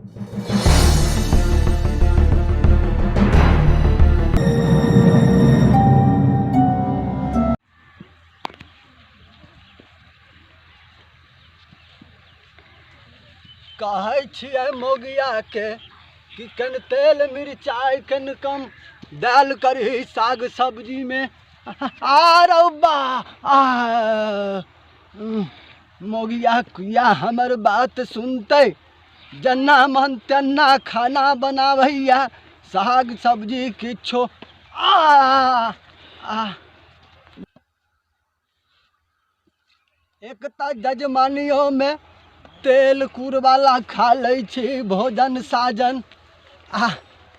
कहै छियै मोगिया के कि कन तेल मिरचाई कन कम दाल करही साग सब्जी में आरो बा मोगिया कुया हमर बात सुनते जन्ना मन तेन्ना खाना बनावैया साग सब्जी किछो एक त जजमानियों में तेल कूड़ वाला खा लै छी भोजन साजन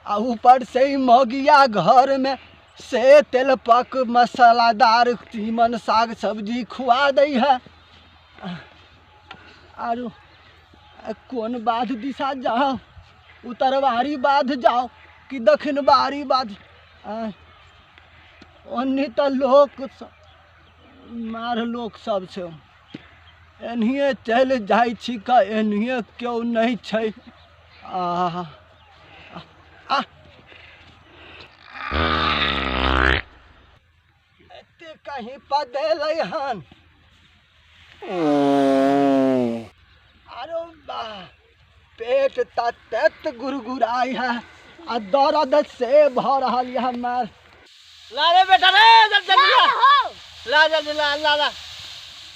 आ ऊपर से ही मोगिया घर में से तेल पक मसालादार तीमन साग सब्जी खुआ दै है। आरो कौन बाध दिशा जाओ, उत्तरवारी बाध जाओ कि दक्षिणवारी बाध? ओन्नी तो लोक मार लोक सब छै, एनहिए चल जाइ छी का एनहिए क्यों नहीं छै। एते कहीं पदेलै हन। आरो बा पेट तत गुरगुराई है आ दर्द से भ रहल है मार। ला रे बेटा रे जल्दी ला जल्दी ला ला ला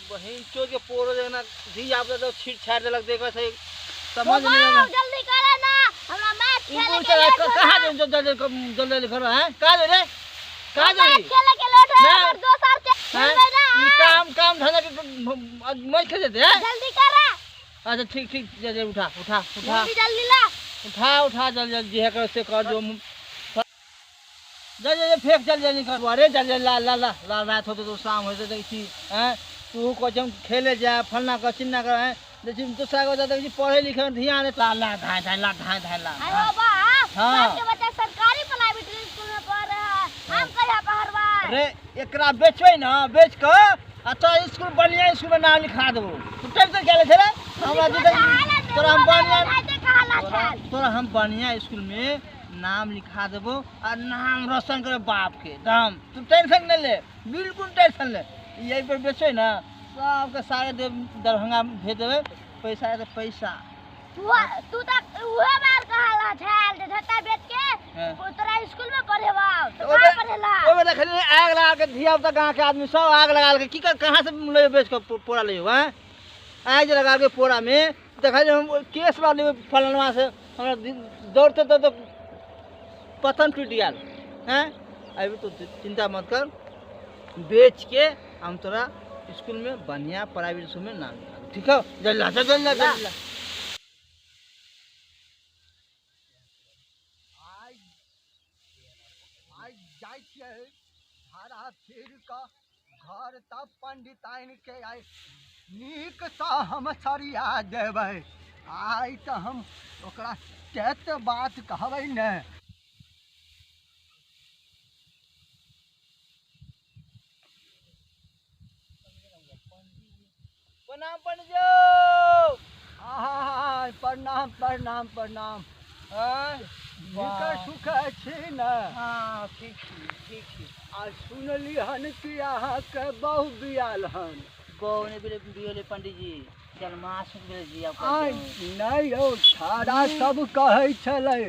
बहिन चो के पोरो देना धी आप तो छीट छाड़ देलक देखो सही समझ नहीं आ जल्दी करे ना हमरा मैच खेले के कहां जो जल्दी करो हैं का दे रे का दे खेले के लेट है और दोसर के खेलबे ना ई काम धंधा के मैच खेल दे जल्दी करे। अच्छा ठीक ठीक जल्दी उठा उठा उठा जल्दी ला उठा जल्दी है कर से कर जो जल्दी फेंक जल्दी कर अरे जल्दी ला ला ला ला रात होते तो शाम होते देखी हैं तू को जम खेले जा फलना का चिन्ना कर है देखी दूसरा को जाता पढ़े लिखे में ध्यान ला ला धाय अरे बा हां के बच्चा सरकारी प्राइवेट स्कूल में पढ़ रहा है हम कहिया पढ़वा अरे एकरा बेचबै ना बेच के अच्छा स्कूल बढ़िया स्कूल में नाम लिखा देबो तू टेंशन क्या ले छे रे हमरा तोरा हम बढ़िया स्कूल में नाम लिखा देबो और नाम रोशन करे बाप के दाम तू टेंशन नहीं ले बिल्कुल टेंशन ले यही पर बेचो ना सबके सारे दरभंगा भेज देवे पैसा है तो पैसा तू तक उहे बार कहला छाल दे धत्ता बेच के तोरा स्कूल में पढ़ेवा तो का पढ़ेला ओमे देखली आग लगा के धिया पुता गांव के आदमी सब आग लगा के की कहां से ले बेच के पोड़ा ले हैं आग लगा के पोड़ा में देखली हम केस वाले फलनवा से हमरा दौड़ते तो पतन टूट गया हैं अभी तो चिंता मत कर बेच के हम तोरा स्कूल में बढ़िया प्राइवेट स्कूल में नाम ठीक है जल्दी धारा फिर का घर तब पंडिताइन के आए नीक सा हम सरिया देबै आई तो हम ओकरा तेत बात कहबै ने। प्रणाम पंडित जी। प्रणाम प्रणाम प्रणाम। सुख छी न? हाँ ठीक आ सुनली हन कि अहाँ के बहु बियाल हन। बहु ने बियाले पंडित जी जन्माष्टमी बेले जी आप नहीं हो छाड़ा सब कहै छलै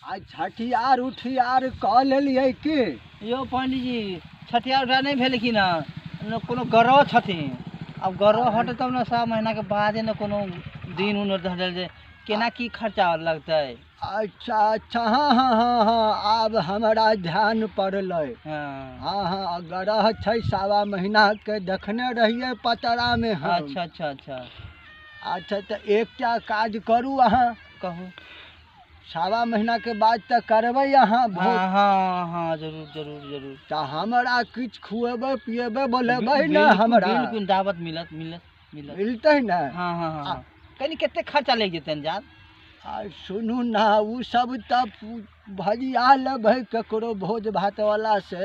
आ छठियार उठियार कह लेलियै कि यो पंडित जी छठियार उठा नहीं भेल कि ना कोनो गरह छथिन अब गरह हटे तब ना 7 महीना के बाद न कोनो दिन उन धरल जे केना की खर्चा लगतै। अच्छा हाँ अब हमरा ध्यान पड़लै। हाँ गरह छै 7 महीना के देखने रहिए पतरा में। अच्छा तो एकटा काज करू अहाँ कहू 7 महीना के बाद तो करबै अहाँ भोज। हाँ जरूर तो हमरा किछ खुएबै पिएबै बोलेबै न हमरा बिल्कुल दावत मिलतै न। हाँ कनी केते खर्चा लग जेतन जान सुनू ना उ सब तब भजिया लेबै ककरो भोज भात वाला से।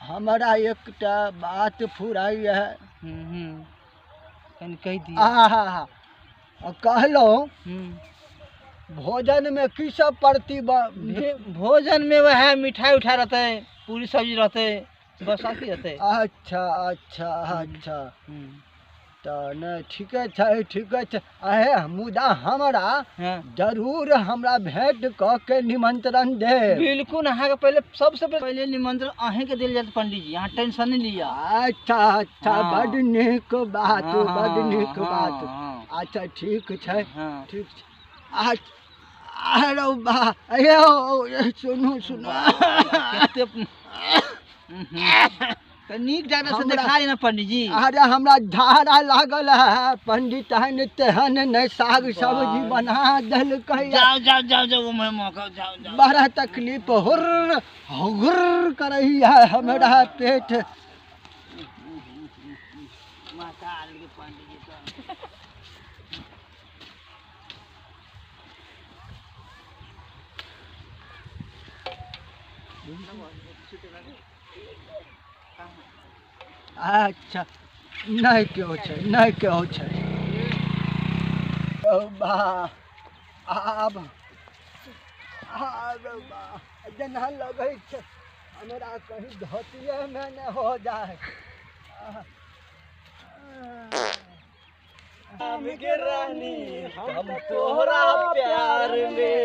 हमरा एकटा बात फुराई है कनी कह दिया। कहलौं भोजन में की सब पड़ती भोजन में वह मिठाई उठा रहते हैं, पूरी सब्जी रहते, बस आती रहते। अच्छा अच्छा अच्छा तो नहीं ठीके छै अहे मुदा हमरा जरूर हमरा भेंट क के निमंत्रण दे। बिल्कुल अहाँ के पहले सबसे पहले निमंत्रण अहे के दिल जात पंडित जी, यहाँ टेंशन नहीं लिया। अच्छा अच्छा बड़ नीक बात बड़ नीक बात। अच्छा ठीक छै ठीक छै। अरे बा अयो सुनो तो नीक डॉक्टर से दिखा लेना पंडित जी। अरे हमरा झाड़ा लागल है पंडित तेहन नहीं साग सब्जी बना दिल जाओ जाओ जाओ जाओ मैं मौका जाओ जाओ। बड़ा तकलीफ हुर कर रही है हमारा पेट। अच्छा नहीं क्यों छै आब जेना लगै छै हमरा कहीं धोतिए में न हो जाए। के रानी हम तोहरा प्यार में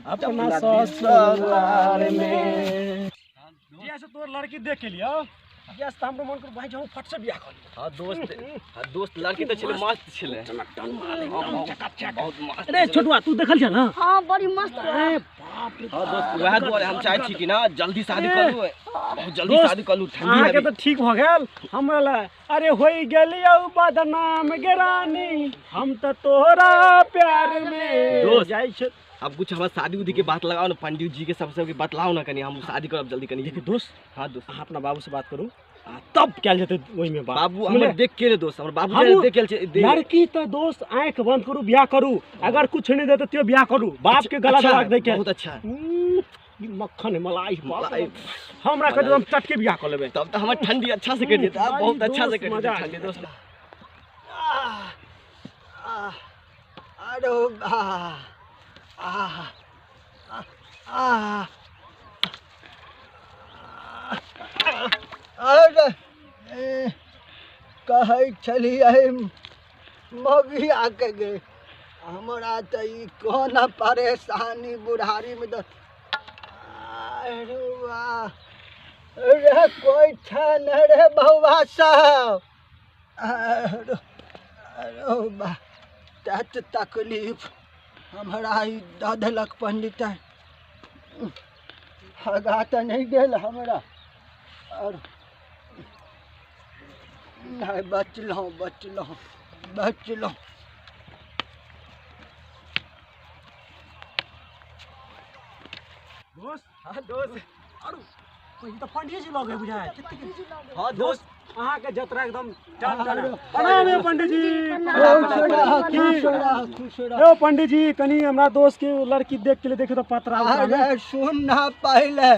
अपना ससुराल में ऐसे तोर लड़की देख के लियो यस त हमरो मन कर भाई जाऊ फट से बियाह कर। हां दोस्त लड़की तो छले मस्त छले अरे छोटुआ तू देखल छ ना? हां बड़ी मस्त अरे बाप रे हां दोस्त वह दुआरे हम चाहे छी कि ना जल्दी शादी करू, बहुत जल्दी शादी करू। ठंडी आके तो ठीक हो गेल हमरा ला। अरे होई गेलियो बदनाम गे रानी हम तो तोहरा प्यार में दोस्त जाई छ। अब कुछ हमारा शादी उदी के बात लगाओ ना, पंडित जी के सबसे बतलाओ ना कनी, हम शादी करब जल्दी कनी। देखिए दोस्त हाँ दोस्त अहाँ अपना बाबू से बात करू तब क्या जेते ओई में बात। बाबू हमर देख के दोस्त हमर बाबू ने देख के लड़की तो दोस्त आंख बंद करू ब्याह करू, अगर कुछ नहीं देते तो ब्याह करू। बाप के गला दबा दे के बहुत अच्छा मक्खन मलाई हमरा के एकदम चटके ब्याह कर लेबे तब तो हमर ठंडी अच्छा से कट जेता, बहुत अच्छा से कट जेता ठंडी दोस्त। अरे अरे कहै छलियै मगिया के गे हमरा तो ई कोन परेशानी बुढ़ारी में अरे वाह रे कोई था न रे बउआ साहब। अरे वाह तत तकलीफ हमरा ई दऽ देलक पंडित। हगा तो नहीं गेल हमरा और नहीं बचलहुँ दोस्त। हां दोस्त अरु कोई तो पंडित जी लगे बुझाय। हां दोस्त अहाँ के जतरा एकदम प्रणाम है पंडित जी। ओ पंडित जी कनी हमरा दोस्त के लड़की देख के ले देखो तो पतरा। अरे सुन ना पहले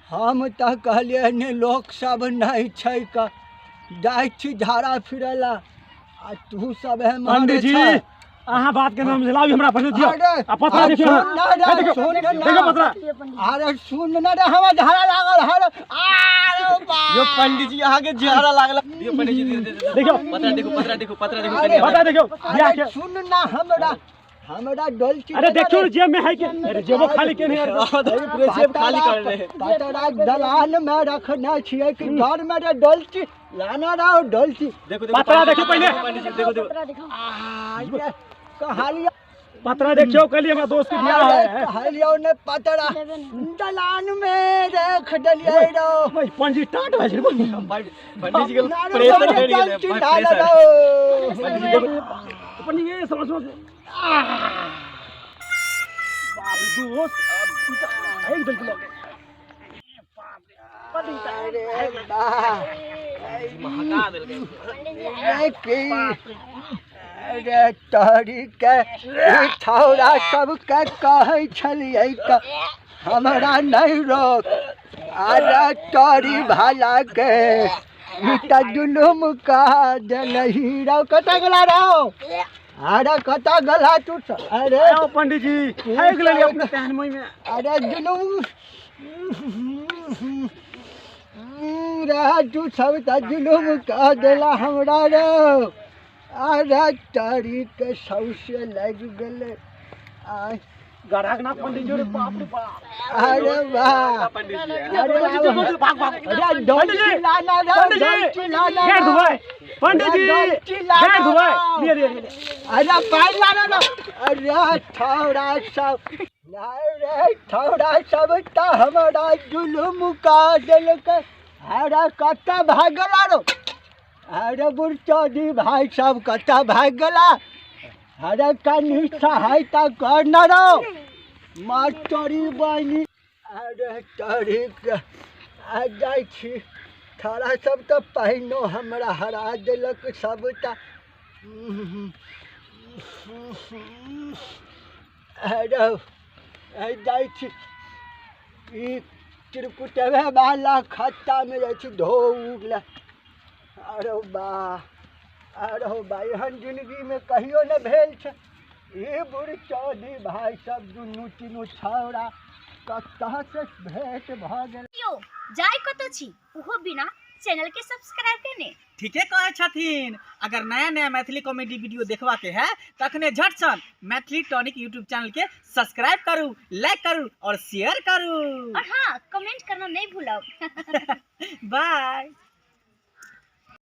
हम तो कहलिए ने लोग सब नहीं छै का जाय छी झाड़ा फिरला आ तू सब है पंडित जी अहाँ बात के नाम जलाबी हमरा पंडित दियो आ पतरा देखियो देखो पतरा। अरे सुन ना रे हमरा झाड़ा लागल है। अरे बाप यो पंडित जी अहाँ के झाड़ा लागल दियो पंडित जी देखो पतरा देखो पतरा देखो ब्याह के सुन ना हमरा डोलची। अरे देखियो जेब में है के अरे जेबो खाली के नहीं जेब खाली कर रहे पतरा दलान में रखना छिए कि घर में रे डोलची लाना रहो डोलची। देखो पतरा देखो पहले पंडित जी देखो कहालिया पतरा देखियो कल हमरा दोस्त के बियाह है। कहालियो ने पतरा दलान में रख दलिए रो भाई पंडित टाट भाई पंडित जी के प्रेशर बढ़ गेल पंडित ये समझ बाप रे दोस्त एकदम के लगे अरे वाह महका देल अरे तोरी के छौरा सबके कहै छलियै हमरा नहीं रोक। अरे तोरी भाला के इता जुलुम का दिल हीरा कटा गला रहो अरे कटा गला तू अरे आओ पंडित जी है गेल अपने तहन में अरे जुलुम तू सब ता जुलुम का दिला हमरा रो अरे तारी के सौसे लग गेले आ गड़ागना पंडित जी रे बाप रे बाप अरे वाह पंडित जी अरे भाग भाग अरे डोंट चिल्लाना रे डोंट चिल्लाना घेर दुबई पंडित जी घेर दुबई ले अरे पाल लाना ना अरे थोड़ा सब ता हमारा जुलुम का दिल के अरे कत्ता भाग गला रो अरे बुढ़चौदी भाई सब कत्ता भाग गला अरे कनी सहायता कर न रो मास्टरी बनी अरे तोरी आ जाइ छी थोड़ा सब तो पहिनो हमरा हरा दिलक सब ता अरे जाइ छी ई त्रिकुटवे वाला खत्ता में जाइ छी धो उगला अरे बा एहन जिंदगी में कहियो न भेल छै ई बुढ़ चौधरी भाई सब दुनू तीनू छौड़ा कतऽ से भेंट भऽ गेल यो जाय कतो छी ओहो बिना चैनल के सब्सक्राइब करने ठीके कहे छथिन। अगर नया नया मैथिली कॉमेडी वीडियो देखवा के है तखने झट सन मैथिली टॉनिक यूट्यूब चैनल के सब्सक्राइब करू, लाइक करू और शेयर करू और हाँ कमेंट करना नहीं भूलो बाय।